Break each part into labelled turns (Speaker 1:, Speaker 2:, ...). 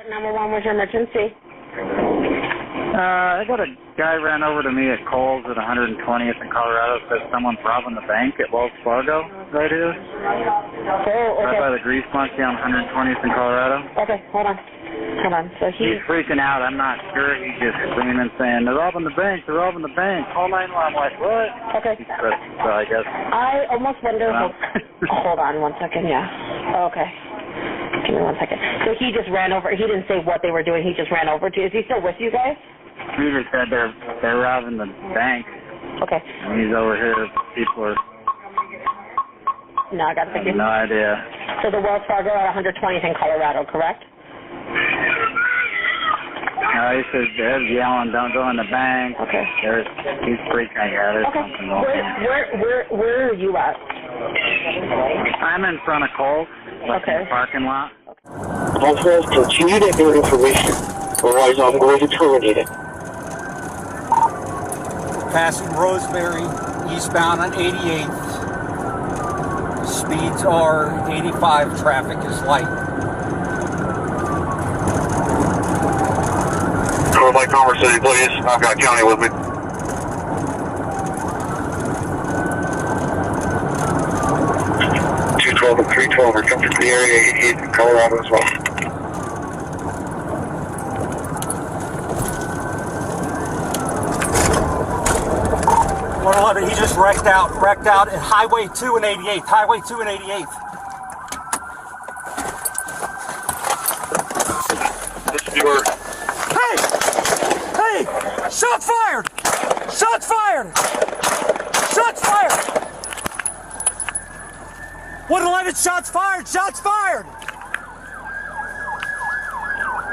Speaker 1: Number one was your emergency.
Speaker 2: I got a guy ran over to me at Kohl's at 120th in Colorado. Said someone's robbing the bank at Wells Fargo right here.
Speaker 1: Oh, okay.
Speaker 2: Right by the Grease Monkey on 120th in Colorado.
Speaker 1: Okay, hold on. So
Speaker 2: he's freaking out. I'm not sure. He's just screaming, saying, "They're robbing the bank. They're robbing the bank. Call 911." I'm like, what?
Speaker 1: Okay.
Speaker 2: So I guess.
Speaker 1: I almost wonder. Hold on one second. Yeah. Okay. Give me 1 second. So he just ran over. He didn't say what they were doing. He just ran over to you. Is he still with you guys?
Speaker 2: He just said they're robbing the bank.
Speaker 1: Okay.
Speaker 2: And he's over here. People are.
Speaker 1: No, I got to think.
Speaker 2: No idea.
Speaker 1: So the Wells Fargo at 120th in Colorado, correct?
Speaker 2: He says they're yelling, "Don't go in the bank."
Speaker 1: Okay.
Speaker 2: He's freaking out. There's something going on.
Speaker 1: Where are you at?
Speaker 2: I'm in front of Kohl's.
Speaker 1: Okay.
Speaker 2: In the parking lot.
Speaker 3: Also, continue to enter information, otherwise I'm going to terminate it.
Speaker 4: Passing Rosemary, eastbound on 88th. Speeds are 85, traffic is light.
Speaker 3: Call my Commerce City, please. I've got County with me. And 312 are coming to the area, 88 in Colorado as well.
Speaker 4: He just wrecked out at Highway 2 and 88th. Highway 2 and 88th.
Speaker 3: This is your...
Speaker 4: Hey! Shots fired! Shots fired! Shots fired! 111, shots fired! Shots fired!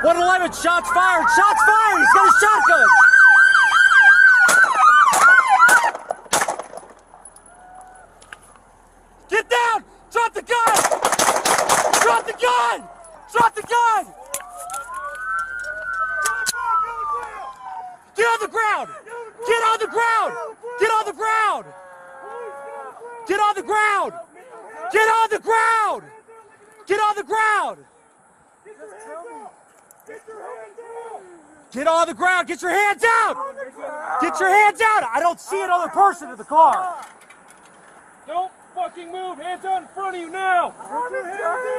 Speaker 4: 111, shots fired! Shots fired! He's got a shotgun! Get down! Drop the gun! Drop the gun! Drop the gun! Get on the ground! Get on the ground! Get on the ground! Get on the ground! Get on the ground! Get on the ground! Get on the ground! Get your hands out! Get your hands out! I don't see another person in the car.
Speaker 5: Don't fucking move! Hands out in front of you now!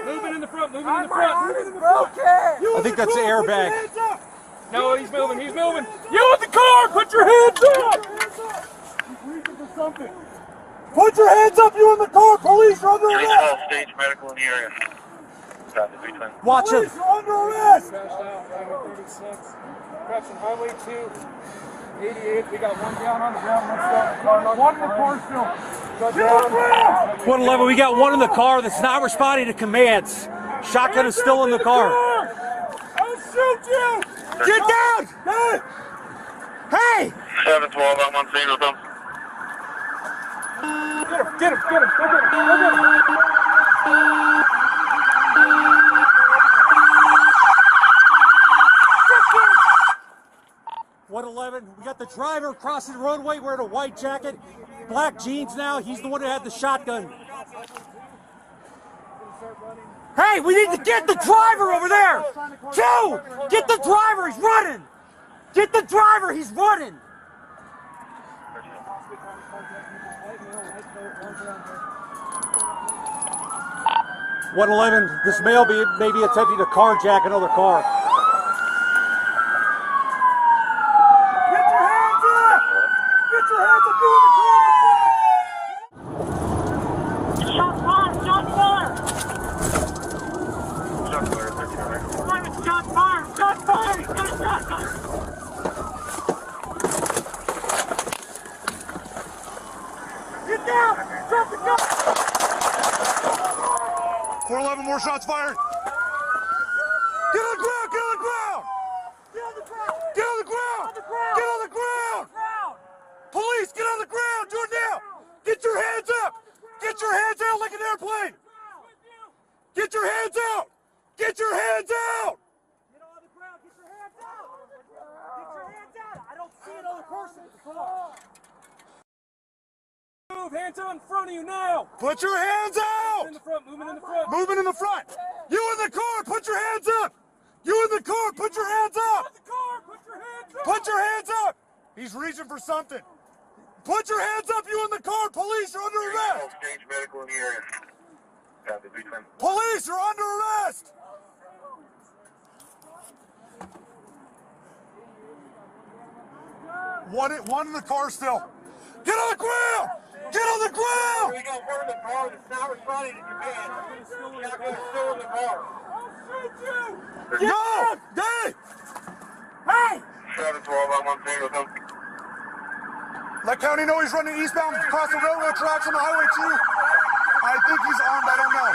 Speaker 5: Moving in the front, moving in the front.
Speaker 4: I think that's the airbag.
Speaker 5: No, he's moving, he's moving. You in the car! Put your hands up!
Speaker 4: Put your hands up, you in the car! Police are under arrest!
Speaker 3: Stage medical in the area.
Speaker 4: Watch him!
Speaker 5: Police are under arrest! Crashed out, Highway 36. Crashed on Highway 2, 88. We got one down on the ground, one still in the car. One in the car still.
Speaker 4: 111, we got one in the car that's not responding to commands. Shotgun is still in the car.
Speaker 5: I'll shoot you!
Speaker 4: Get down! Hey!
Speaker 3: 712, I'm on scene with them.
Speaker 5: Get him, get him, get him, go get him, go get him.
Speaker 4: 111, we got the driver crossing the roadway wearing a white jacket, black jeans now. He's the one who had the shotgun. Hey, we need to get the driver over there! Joe! Get the driver, he's running! Get the driver, he's running! .111, this male may be attempting to carjack another car.
Speaker 5: Get your hands up! Get your hands up, you in the car! Shot fired! Shot fired! Shot fired! Shot fired! Shot fired! Get down! Drop the gun!
Speaker 6: 411, more shots fired. Get on the ground! Get on the ground!
Speaker 5: Get on the ground!
Speaker 6: Get on the ground! Get on the ground! Police, get on the ground! Do it now! Get your hands up! Get your hands out like an airplane! Get your hands out! Get your hands out!
Speaker 4: Get on the ground, get your hands out! Get your hands out! I don't see another person in the car.
Speaker 5: Move, hands out in front of you now!
Speaker 6: Put your hands out!
Speaker 5: Moving in the front, moving in the front.
Speaker 6: Moving in the front! You in the car! Put your hands up! You in the car, put your hands up! Put your hands up! He's reaching for something. Put your hands up, you in the car! Police are under arrest! Police are under arrest! One in the car still. Get on the ground! Get on the ground!
Speaker 3: We got one in the car that's not responding to your man. Shotgun's still in the car.
Speaker 6: No! Hey!
Speaker 1: Hey!
Speaker 3: 712 on 1 single come.
Speaker 6: Let County know he's running eastbound across the railroad tracks on the highway 2. I think he's armed, I don't know.